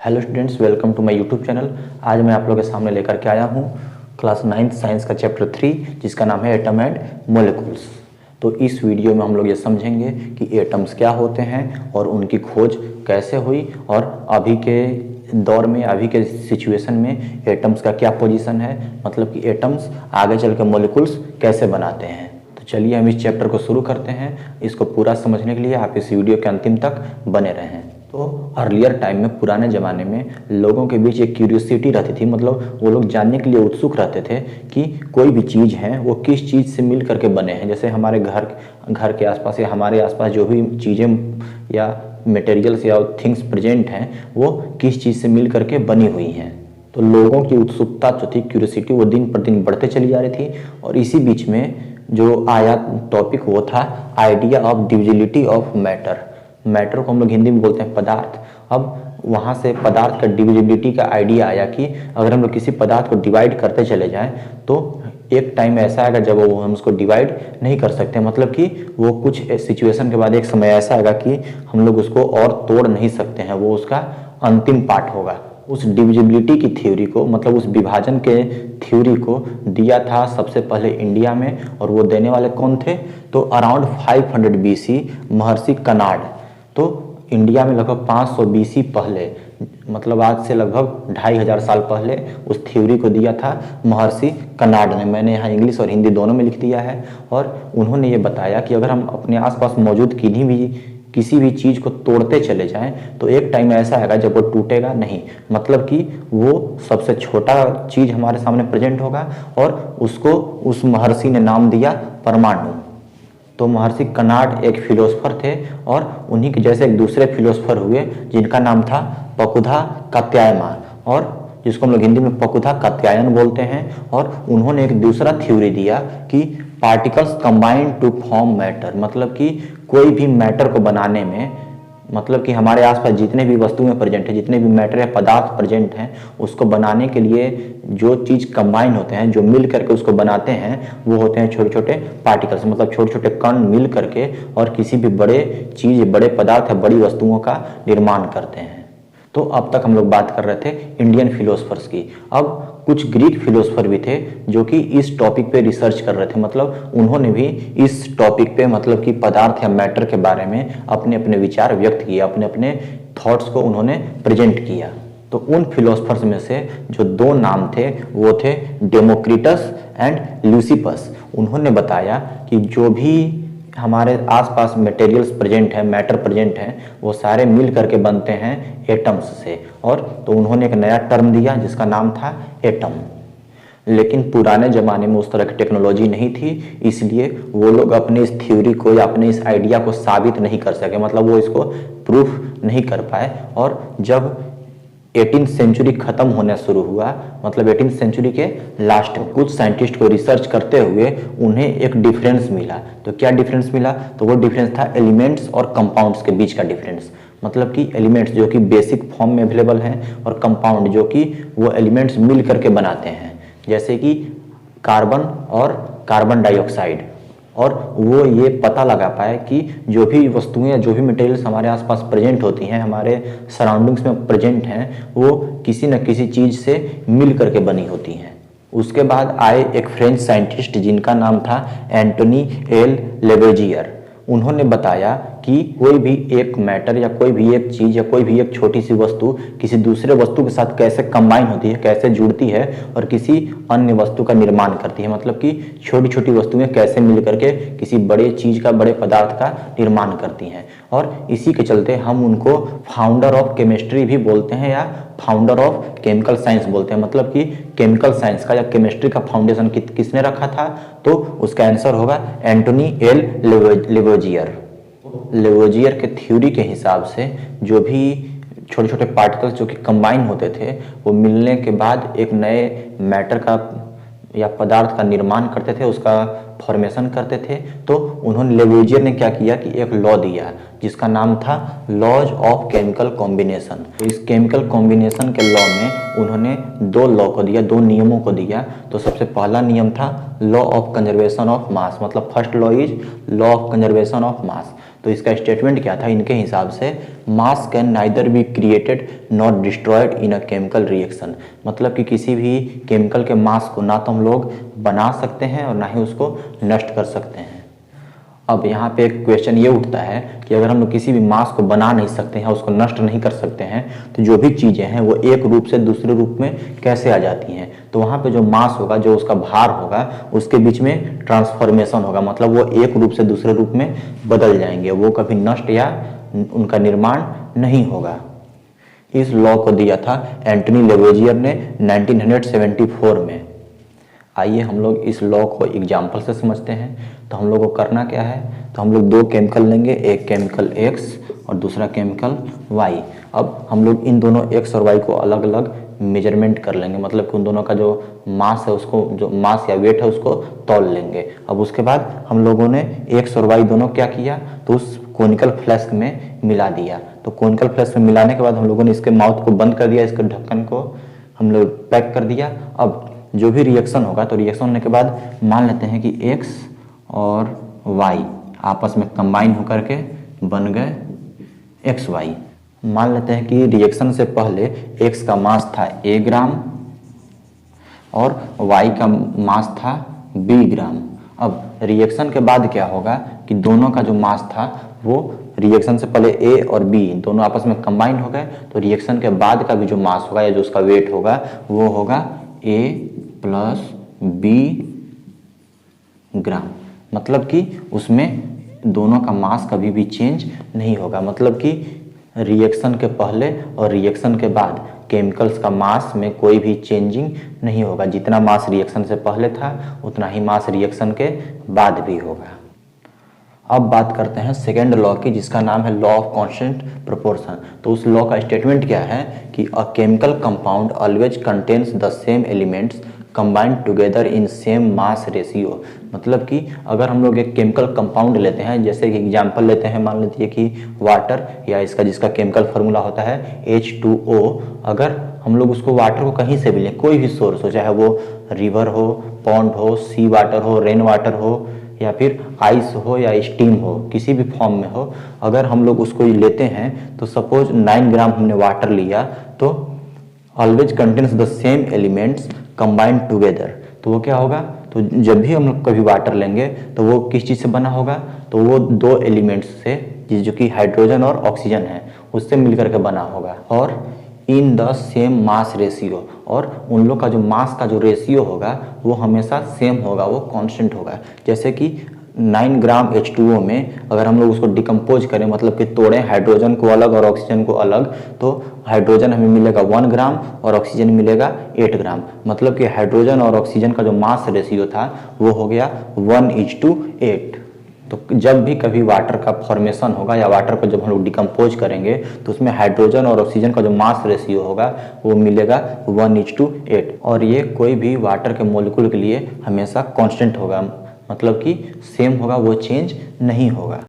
Hello students, welcome to my YouTube channel. आज मैं आप लोगों के सामने लेकर के आया हूँ क्लास 9th साइंस का चैप्टर 3 जिसका नाम है एटम एंड मोलिकुल्स। तो इस वीडियो में हम लोग ये समझेंगे कि एटम्स क्या होते हैं और उनकी खोज कैसे हुई और अभी के दौर में, अभी के सिचुएशन में एटम्स का क्या पोजीशन है, मतलब कि एटम्स आगे चल के मोलिकुल्स कैसे बनाते हैं। तो चलिए हम इस चैप्टर को शुरू करते हैं। इसको पूरा समझने के लिए आप इस वीडियो के अंतिम तक बने रहें। तो अर्लियर टाइम में, पुराने ज़माने में लोगों के बीच एक क्यूरियोसिटी रहती थी, मतलब वो लोग जानने के लिए उत्सुक रहते थे कि कोई भी चीज़ है वो किस चीज़ से मिल करके बने हैं। जैसे हमारे घर के आसपास या हमारे आसपास जो भी चीज़ें या मटेरियल्स या थिंग्स प्रेजेंट हैं वो किस चीज़ से मिल करके बनी हुई हैं। तो लोगों की उत्सुकता जो थी, क्यूरियोसिटी, वो दिन पर दिन बढ़ते चली जा रही थी। और इसी बीच में जो आया टॉपिक वो था idea of divisibility of matter. Matter को हम लोग हिंदी में बोलते हैं पदार्थ। अब वहाँ से पदार्थ का डिविजिबिलिटी का आइडिया आया कि अगर हम लोग किसी पदार्थ को डिवाइड करते चले जाएं तो एक टाइम ऐसा आएगा जब वो हम उसको डिवाइड नहीं कर सकते, मतलब कि वो कुछ सिचुएशन के बाद एक समय ऐसा आएगा कि हम लोग उसको और तोड़ नहीं सकते हैं, वो उसका अंतिम पार्ट होगा। उस डिविजिबिलिटी की थ्योरी को, मतलब उस विभाजन के थ्योरी को दिया था सबसे पहले इंडिया में, और वो देने वाले कौन थे? तो अराउंड 500 BC महर्षि कनाड। तो इंडिया में लगभग 500 BC पहले, मतलब आज से लगभग 2500 साल पहले उस थ्योरी को दिया था महर्षि कनाड ने। मैंने यहाँ इंग्लिश और हिंदी दोनों में लिख दिया है। और उन्होंने ये बताया कि अगर हम अपने आसपास मौजूद किसी भी चीज़ को तोड़ते चले जाएं तो एक टाइम ऐसा आएगा जब वो टूटेगा नहीं, मतलब कि वो सबसे छोटा चीज़ हमारे सामने प्रेजेंट होगा और उसको उस महर्षि ने नाम दिया परमाणु। तो महर्षि कनाड एक फिलोसफर थे और उन्हीं के जैसे एक दूसरे फिलोसफर हुए जिनका नाम था पकुधा कात्यायन, और जिसको हम लोग हिंदी में पकुधा कात्यायन बोलते हैं। और उन्होंने एक दूसरा थ्योरी दिया कि particles combine to form matter, मतलब कि कोई भी मैटर को बनाने में, मतलब कि हमारे आसपास जितने भी वस्तुएं प्रेजेंट हैं, जितने भी मैटर या पदार्थ प्रेजेंट हैं, उसको बनाने के लिए जो चीज़ कंबाइन होते हैं, जो मिल करके उसको बनाते हैं, वो होते हैं छोटे छोटे पार्टिकल्स, मतलब छोटे छोटे कण मिल करके और किसी भी बड़े चीज़, बड़े पदार्थ या बड़ी वस्तुओं का निर्माण करते हैं। तो अब तक हम लोग बात कर रहे थे इंडियन फिलोसफर्स की। अब कुछ ग्रीक फिलोसफर भी थे जो कि इस टॉपिक पे रिसर्च कर रहे थे, मतलब उन्होंने भी इस टॉपिक पे, मतलब कि पदार्थ या मैटर के बारे में अपने अपने विचार व्यक्त किए, अपने अपने थॉट्स को उन्होंने प्रेजेंट किया। तो उन फिलोसफर्स में से जो दो नाम थे वो थे डेमोक्रिटस एंड ल्यूसिपस। उन्होंने बताया कि जो भी हमारे आसपास मटेरियल्स प्रेजेंट हैं, मैटर प्रेजेंट हैं, वो सारे मिल करके बनते हैं एटम्स से। और तो उन्होंने एक नया टर्म दिया जिसका नाम था एटम। लेकिन पुराने ज़माने में उस तरह की टेक्नोलॉजी नहीं थी, इसलिए वो लोग अपने इस थ्योरी को या अपने इस आइडिया को साबित नहीं कर सके, मतलब वो इसको प्रूफ नहीं कर पाए। और जब 18th सेंचुरी खत्म होना शुरू हुआ, मतलब 18th सेंचुरी के लास्ट में कुछ साइंटिस्ट को रिसर्च करते हुए उन्हें एक डिफरेंस मिला। तो क्या डिफरेंस मिला? तो वो डिफरेंस था एलिमेंट्स और कंपाउंड्स के बीच का डिफरेंस। मतलब कि एलिमेंट्स जो कि बेसिक फॉर्म में अवेलेबल हैं और कंपाउंड जो कि वो एलिमेंट्स मिल करके बनाते हैं, जैसे कि कार्बन और कार्बन डाइऑक्साइड। और वो ये पता लगा पाए कि जो भी वस्तुएं, जो भी मटेरियल्स हमारे आसपास प्रेजेंट होती हैं, हमारे सराउंडिंग्स में प्रेजेंट हैं, वो किसी न किसी चीज़ से मिल करके बनी होती हैं। उसके बाद आए एक फ्रेंच साइंटिस्ट जिनका नाम था एंटोनी एल लेवेजियर। उन्होंने बताया कि कोई भी एक मैटर या कोई भी एक चीज़ या कोई भी एक छोटी सी वस्तु किसी दूसरे वस्तु के साथ कैसे कंबाइन होती है, कैसे जुड़ती है और किसी अन्य वस्तु का निर्माण करती है, मतलब कि छोटी छोटी वस्तुएं कैसे मिल करके किसी बड़े चीज़ का, बड़े पदार्थ का निर्माण करती हैं। और इसी के चलते हम उनको फाउंडर ऑफ केमिस्ट्री भी बोलते हैं या फाउंडर ऑफ केमिकल साइंस बोलते हैं। मतलब कि केमिकल साइंस का या केमिस्ट्री का फाउंडेशन किसने रखा था? तो उसका आंसर होगा एंटोनी एल लेवोजियर। लेवोजियर के थ्योरी के हिसाब से जो भी छोटे छोटे पार्टिकल्स जो कि कंबाइन होते थे वो मिलने के बाद एक नए मैटर का या पदार्थ का निर्माण करते थे, उसका फॉर्मेशन करते थे। तो उन्होंने लेवोजियर ने क्या किया कि एक लॉ दिया जिसका नाम था लॉज ऑफ केमिकल कॉम्बिनेशन। इस केमिकल कॉम्बिनेशन के लॉ में उन्होंने दो लॉ को दिया, दो नियमों को दिया। तो सबसे पहला नियम था law of conservation of mass, मतलब first law is law of conservation of mass. तो इसका स्टेटमेंट क्या था इनके हिसाब से, mass can neither be created not destroyed in a chemical reaction. मतलब कि किसी भी केमिकल के मास को ना तो हम लोग बना सकते हैं और ना ही उसको नष्ट कर सकते हैं। अब यहाँ पे एक क्वेश्चन ये उठता है कि अगर हम लोग किसी भी मास को बना नहीं सकते हैं, उसको नष्ट नहीं कर सकते हैं, तो जो भी चीज़ें हैं वो एक रूप से दूसरे रूप में कैसे आ जाती हैं। तो वहाँ पे जो मास होगा, जो उसका भार होगा, उसके बीच में ट्रांसफॉर्मेशन होगा, मतलब वो एक रूप से दूसरे रूप में बदल जाएंगे, वो कभी नष्ट या उनका निर्माण नहीं होगा। इस लॉ को दिया था एंटनी लेवेजियर ने 1974 में। आइए हम लोग इस लॉ को एग्जाम्पल से समझते हैं। तो हम लोग को करना क्या है, तो हम लोग दो केमिकल लेंगे, एक केमिकल X और दूसरा केमिकल Y। अब हम लोग इन दोनों X और Y को अलग अलग मेजरमेंट कर लेंगे, मतलब कि उन दोनों का जो मास है, उसको जो मास या वेट है उसको तौल लेंगे। अब उसके बाद हम लोगों ने X और Y दोनों क्या किया, तो उस कोनिकल फ्लास्क में मिला दिया। तो कोनिकल फ्लास्क में मिलाने के बाद हम लोगों ने इसके माउथ को बंद कर दिया, इसके ढक्कन को हम लोग पैक कर दिया। अब जो भी रिएक्शन होगा, तो रिएक्शन होने के बाद मान लेते हैं कि X और Y आपस में कंबाइन होकर के बन गए XY। मान लेते हैं कि रिएक्शन से पहले X का मास था A ग्राम और Y का मास था B ग्राम। अब रिएक्शन के बाद क्या होगा कि दोनों का जो मास था वो रिएक्शन से पहले A और B दोनों आपस में कंबाइन हो गए, तो रिएक्शन के बाद का भी जो मास होगा या जो उसका वेट होगा वो होगा A प्लस B ग्राम। मतलब कि उसमें दोनों का मास कभी भी चेंज नहीं होगा। मतलब कि रिएक्शन के पहले और रिएक्शन के बाद केमिकल्स का मास में कोई भी चेंजिंग नहीं होगा। जितना मास रिएक्शन से पहले था उतना ही मास रिएक्शन के बाद भी होगा। अब बात करते हैं सेकेंड लॉ की, जिसका नाम है लॉ ऑफ कांस्टेंट प्रोपोर्शन। तो उस लॉ का स्टेटमेंट क्या है कि a chemical compound always contains the same elements combined together in same mass ratio. मतलब कि अगर हम लोग एक केमिकल कंपाउंड लेते हैं, जैसे कि एग्जांपल लेते हैं, मान लीजिए कि वाटर, या इसका जिसका केमिकल फार्मूला होता है H2O। अगर हम लोग उसको वाटर को कहीं से भी लें, कोई भी सोर्स हो, चाहे वो रिवर हो, पॉन्ड हो, सी वाटर हो, रेन वाटर हो, या फिर आइस हो या स्टीम हो, किसी भी फॉर्म में हो, अगर हम लोग उसको लेते हैं, तो सपोज 9 ग्राम हमने वाटर लिया, तो always contains the same elements combined together. तो वो क्या होगा, तो जब भी हम लोग कभी वाटर लेंगे तो वो किस चीज़ से बना होगा, तो वो दो एलिमेंट्स से, जो कि हाइड्रोजन और ऑक्सीजन है, उससे मिलकर के बना होगा, और in the same mass ratio. और उन लोग का जो मास का जो रेशियो होगा वो हमेशा सेम होगा, वो कांस्टेंट होगा। जैसे कि 9 ग्राम H2O में अगर हम लोग उसको डिकम्पोज करें, मतलब कि तोड़ें हाइड्रोजन को अलग और ऑक्सीजन को अलग, तो हाइड्रोजन हमें मिलेगा 1 ग्राम और ऑक्सीजन मिलेगा 8 ग्राम। मतलब कि हाइड्रोजन और ऑक्सीजन का जो मास रेशियो था वो हो गया 1:8। तो जब भी कभी वाटर का फॉर्मेशन होगा या वाटर को जब हम लोग डिकम्पोज करेंगे, तो उसमें हाइड्रोजन और ऑक्सीजन का जो मास रेशियो होगा वो मिलेगा 1:8। और ये कोई भी वाटर के मॉलिक्यूल के लिए हमेशा कांस्टेंट होगा, मतलब कि सेम होगा, वो चेंज नहीं होगा।